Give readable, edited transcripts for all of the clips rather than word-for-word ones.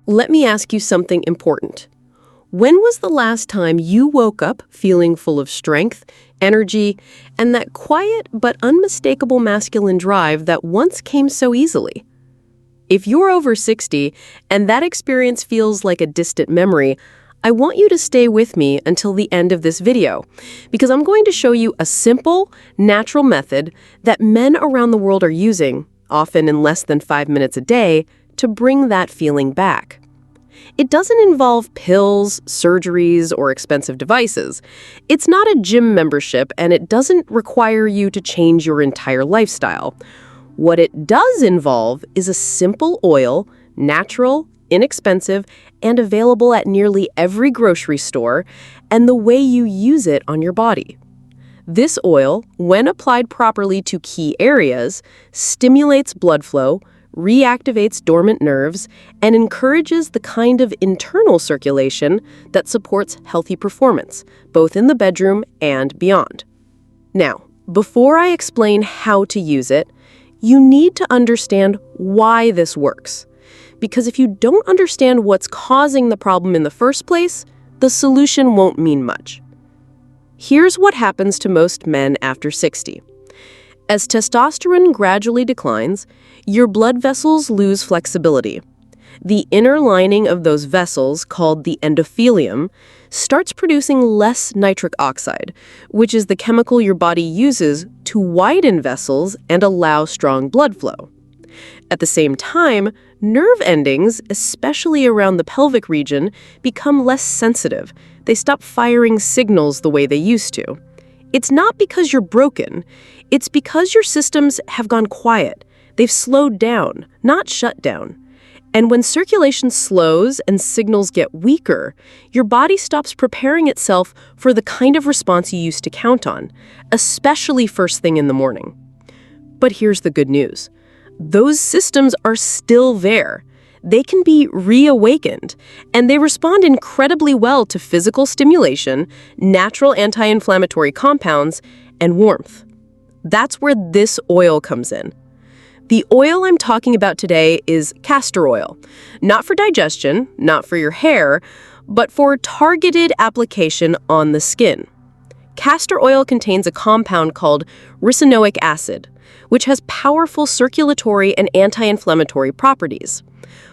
Let me ask you something important. When was the last time you woke up feeling full of strength, energy, and that quiet but unmistakable masculine drive that once came so easily? If you're over 60 and that experience feels like a distant memory, I want you to stay with me until the end of this video, because I'm going to show you a simple, natural method that men around the world are using, often in less than 5 minutes a day, to bring that feeling back. It doesn't involve pills, surgeries, or expensive devices. It's not a gym membership, and it doesn't require you to change your entire lifestyle. What it does involve is a simple oil, natural, inexpensive, and available at nearly every grocery store, and the way you use it on your body. This oil, when applied properly to key areas, stimulates blood flow, reactivates dormant nerves, and encourages the kind of internal circulation that supports healthy performance, both in the bedroom and beyond. Now, before I explain how to use it, you need to understand why this works. Because if you don't understand what's causing the problem in the first place, the solution won't mean much. Here's what happens to most men after 60. As testosterone gradually declines, your blood vessels lose flexibility. The inner lining of those vessels, called the endothelium, starts producing less nitric oxide, which is the chemical your body uses to widen vessels and allow strong blood flow. At the same time, nerve endings, especially around the pelvic region, become less sensitive. They stop firing signals the way they used to. It's not because you're broken. It's because your systems have gone quiet. They've slowed down, not shut down. And when circulation slows and signals get weaker, your body stops preparing itself for the kind of response you used to count on, especially first thing in the morning. But here's the good news. Those systems are still there. They can be reawakened, and they respond incredibly well to physical stimulation, natural anti-inflammatory compounds, and warmth. That's where this oil comes in. The oil I'm talking about today is castor oil, not for digestion, not for your hair, but for targeted application on the skin. Castor oil contains a compound called ricinoic acid, which has powerful circulatory and anti-inflammatory properties.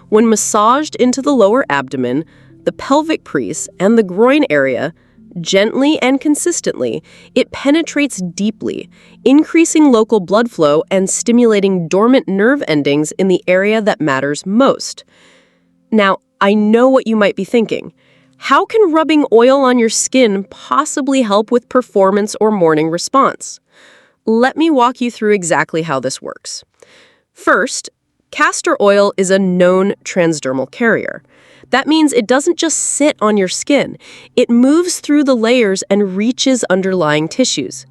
When massaged into the lower abdomen, the pelvic crease, and the groin area, gently and consistently, it penetrates deeply, increasing local blood flow and stimulating dormant nerve endings in the area that matters most. Now, I know what you might be thinking. How can rubbing oil on your skin possibly help with performance or morning response? Let me walk you through exactly how this works. First, castor oil is a known transdermal carrier. That means it doesn't just sit on your skin. It moves through the layers and reaches underlying tissues.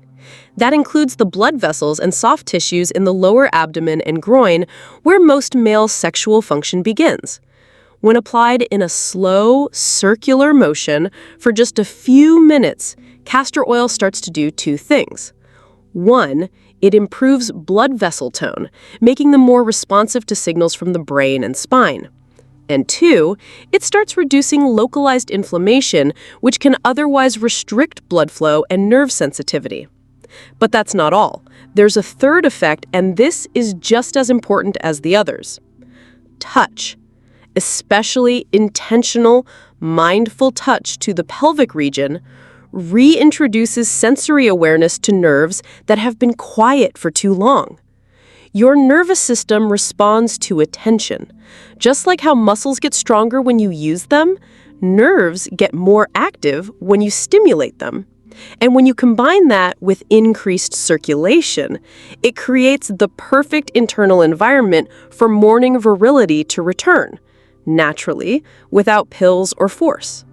That includes the blood vessels and soft tissues in the lower abdomen and groin, where most male sexual function begins. When applied in a slow, circular motion for just a few minutes, castor oil starts to do two things. One, it improves blood vessel tone, making them more responsive to signals from the brain and spine. And two, it starts reducing localized inflammation, which can otherwise restrict blood flow and nerve sensitivity. But that's not all. There's a third effect, and this is just as important as the others. Touch, especially intentional, mindful touch to the pelvic region, reintroduces sensory awareness to nerves that have been quiet for too long. Your nervous system responds to attention. Just like how muscles get stronger when you use them, nerves get more active when you stimulate them. And when you combine that with increased circulation, it creates the perfect internal environment for morning virility to return, naturally, without pills or force.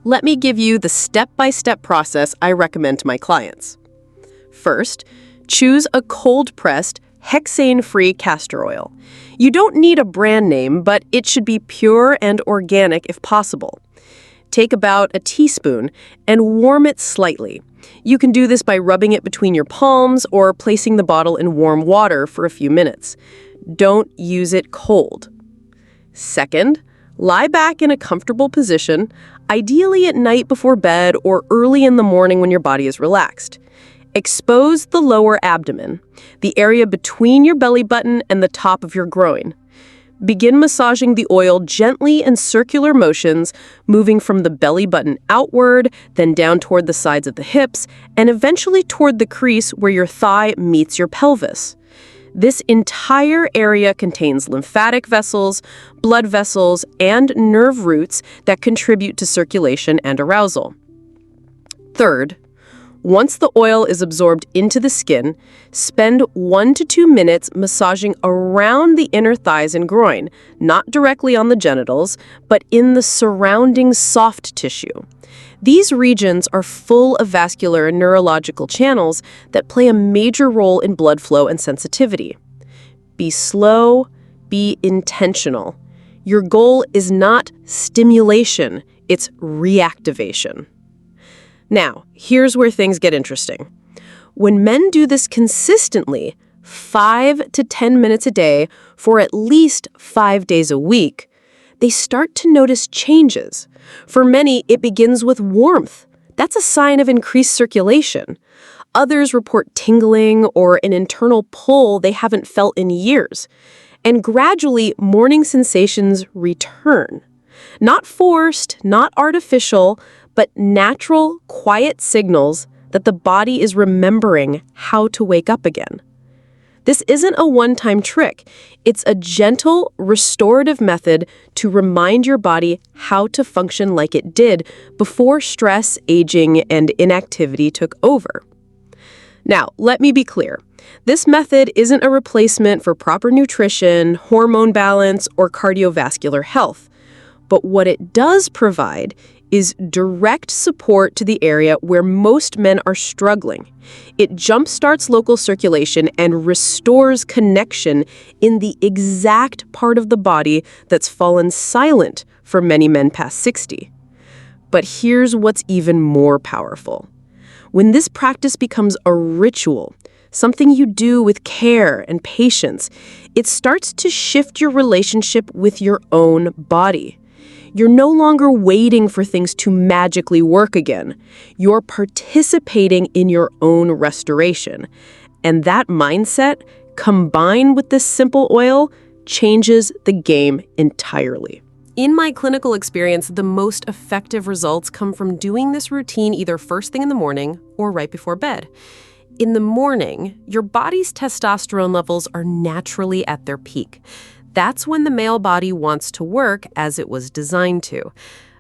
Let me give you the step-by-step process I recommend to my clients. First, choose a cold-pressed, hexane-free castor oil. You don't need a brand name, but it should be pure and organic if possible. Take about a teaspoon and warm it slightly. You can do this by rubbing it between your palms or placing the bottle in warm water for a few minutes. Don't use it cold. Second, lie back in a comfortable position, ideally at night before bed or early in the morning when your body is relaxed. Expose the lower abdomen, the area between your belly button and the top of your groin. Begin massaging the oil gently in circular motions, moving from the belly button outward, then down toward the sides of the hips, and eventually toward the crease where your thigh meets your pelvis. This entire area contains lymphatic vessels, blood vessels, and nerve roots that contribute to circulation and arousal. Third, once the oil is absorbed into the skin, spend 1 to 2 minutes massaging around the inner thighs and groin, not directly on the genitals, but in the surrounding soft tissue. These regions are full of vascular and neurological channels that play a major role in blood flow and sensitivity. Be slow, be intentional. Your goal is not stimulation, it's reactivation. Now, here's where things get interesting. When men do this consistently, 5 to 10 minutes a day for at least 5 days a week, they start to notice changes. For many, it begins with warmth. That's a sign of increased circulation. Others report tingling or an internal pull they haven't felt in years. And gradually, morning sensations return. Not forced, not artificial, but natural, quiet signals that the body is remembering how to wake up again. This isn't a one-time trick. It's a gentle, restorative method to remind your body how to function like it did before stress, aging, and inactivity took over. Now, let me be clear. This method isn't a replacement for proper nutrition, hormone balance, or cardiovascular health. But what it does provide is direct support to the area where most men are struggling. It jumpstarts local circulation and restores connection in the exact part of the body that's fallen silent for many men past 60. But here's what's even more powerful. When this practice becomes a ritual, something you do with care and patience, it starts to shift your relationship with your own body. You're no longer waiting for things to magically work again. You're participating in your own restoration. And that mindset, combined with this simple oil, changes the game entirely. In my clinical experience, the most effective results come from doing this routine either first thing in the morning or right before bed. In the morning, your body's testosterone levels are naturally at their peak. That's when the male body wants to work as it was designed to.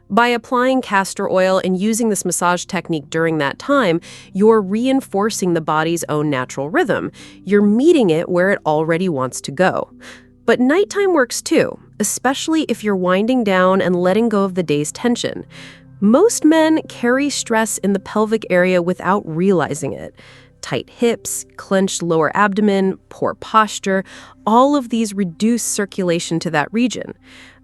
By applying castor oil and using this massage technique during that time, you're reinforcing the body's own natural rhythm. You're meeting it where it already wants to go. But nighttime works too, especially if you're winding down and letting go of the day's tension. Most men carry stress in the pelvic area without realizing it. Tight hips, clenched lower abdomen, poor posture, all of these reduce circulation to that region.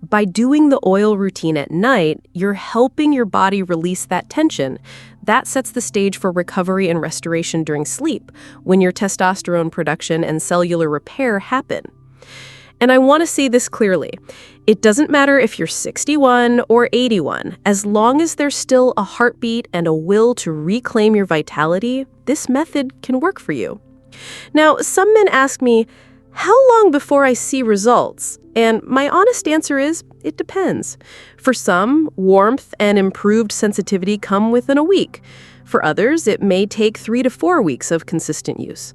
By doing the oil routine at night, you're helping your body release that tension. That sets the stage for recovery and restoration during sleep, when your testosterone production and cellular repair happen. And I want to say this clearly. It doesn't matter if you're 61 or 81. As long as there's still a heartbeat and a will to reclaim your vitality, this method can work for you. Now, some men ask me, how long before I see results? And my honest answer is, it depends. For some, warmth and improved sensitivity come within a week. For others, it may take 3 to 4 weeks of consistent use.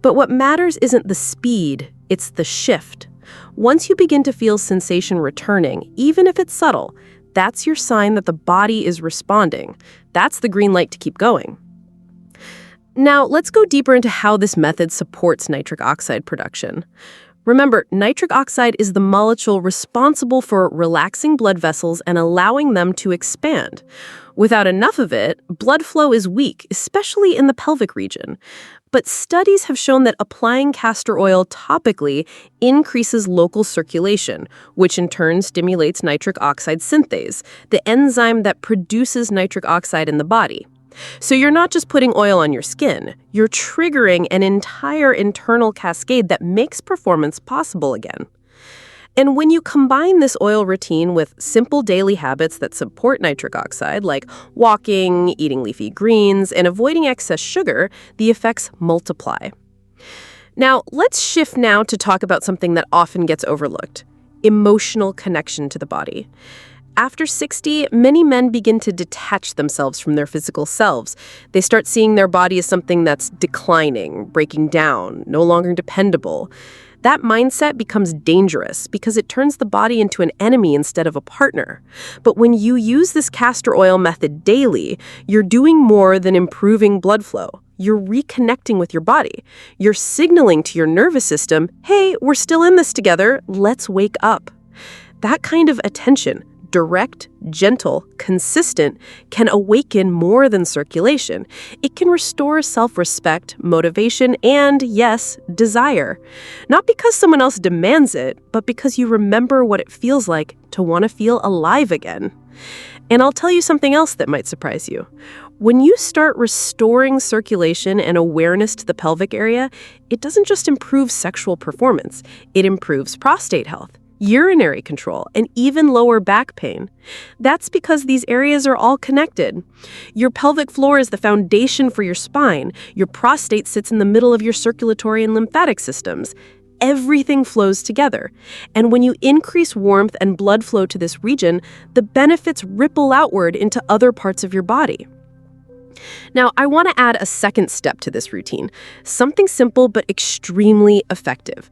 But what matters isn't the speed, it's the shift. Once you begin to feel sensation returning, even if it's subtle, that's your sign that the body is responding. That's the green light to keep going. Now, let's go deeper into how this method supports nitric oxide production. Remember, nitric oxide is the molecule responsible for relaxing blood vessels and allowing them to expand. Without enough of it, blood flow is weak, especially in the pelvic region. But studies have shown that applying castor oil topically increases local circulation, which in turn stimulates nitric oxide synthase, the enzyme that produces nitric oxide in the body. So you're not just putting oil on your skin, you're triggering an entire internal cascade that makes performance possible again. And when you combine this oil routine with simple daily habits that support nitric oxide, like walking, eating leafy greens, and avoiding excess sugar, the effects multiply. Now, let's shift now to talk about something that often gets overlooked: emotional connection to the body. After 60, many men begin to detach themselves from their physical selves. They start seeing their body as something that's declining, breaking down, no longer dependable. That mindset becomes dangerous because it turns the body into an enemy instead of a partner. But when you use this castor oil method daily, you're doing more than improving blood flow. You're reconnecting with your body. You're signaling to your nervous system, hey, we're still in this together, let's wake up. That kind of attention, direct, gentle, consistent, can awaken more than circulation. It can restore self-respect, motivation, and, yes, desire. Not because someone else demands it, but because you remember what it feels like to want to feel alive again. And I'll tell you something else that might surprise you. When you start restoring circulation and awareness to the pelvic area, it doesn't just improve sexual performance, it improves prostate health, urinary control, and even lower back pain. That's because these areas are all connected. Your pelvic floor is the foundation for your spine. Your prostate sits in the middle of your circulatory and lymphatic systems. Everything flows together. And when you increase warmth and blood flow to this region, the benefits ripple outward into other parts of your body. Now, I want to add a second step to this routine, something simple but extremely effective.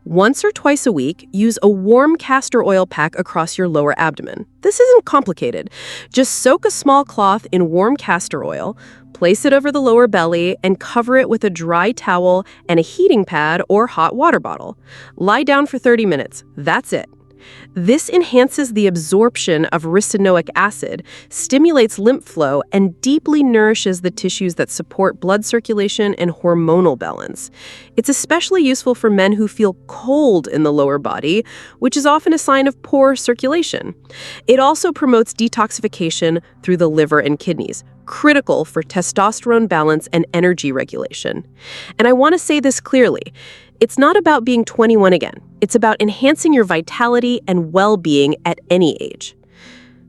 Once or twice a week, use a warm castor oil pack across your lower abdomen. This isn't complicated. Just soak a small cloth in warm castor oil, place it over the lower belly, and cover it with a dry towel and a heating pad or hot water bottle. Lie down for 30 minutes. That's it. This enhances the absorption of ricinoic acid, stimulates lymph flow, and deeply nourishes the tissues that support blood circulation and hormonal balance. It's especially useful for men who feel cold in the lower body, which is often a sign of poor circulation. It also promotes detoxification through the liver and kidneys, critical for testosterone balance and energy regulation. And I want to say this clearly. It's not about being 21 again. It's about enhancing your vitality and well-being at any age.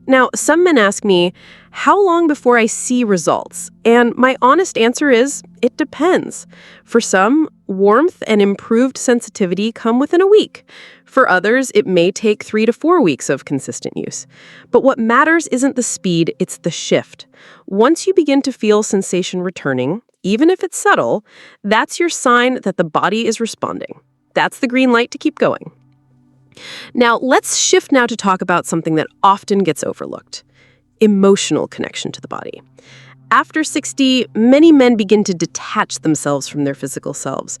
Now, some men ask me, how long before I see results? And my honest answer is, it depends. For some, warmth and improved sensitivity come within a week. For others, it may take 3 to 4 weeks of consistent use. But what matters isn't the speed, it's the shift. Once you begin to feel sensation returning, even if it's subtle, that's your sign that the body is responding. That's the green light to keep going. Now, let's shift now to talk about something that often gets overlooked: emotional connection to the body. After 60, many men begin to detach themselves from their physical selves.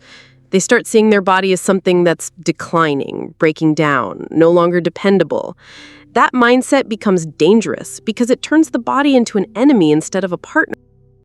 They start seeing their body as something that's declining, breaking down, no longer dependable. That mindset becomes dangerous because it turns the body into an enemy instead of a partner.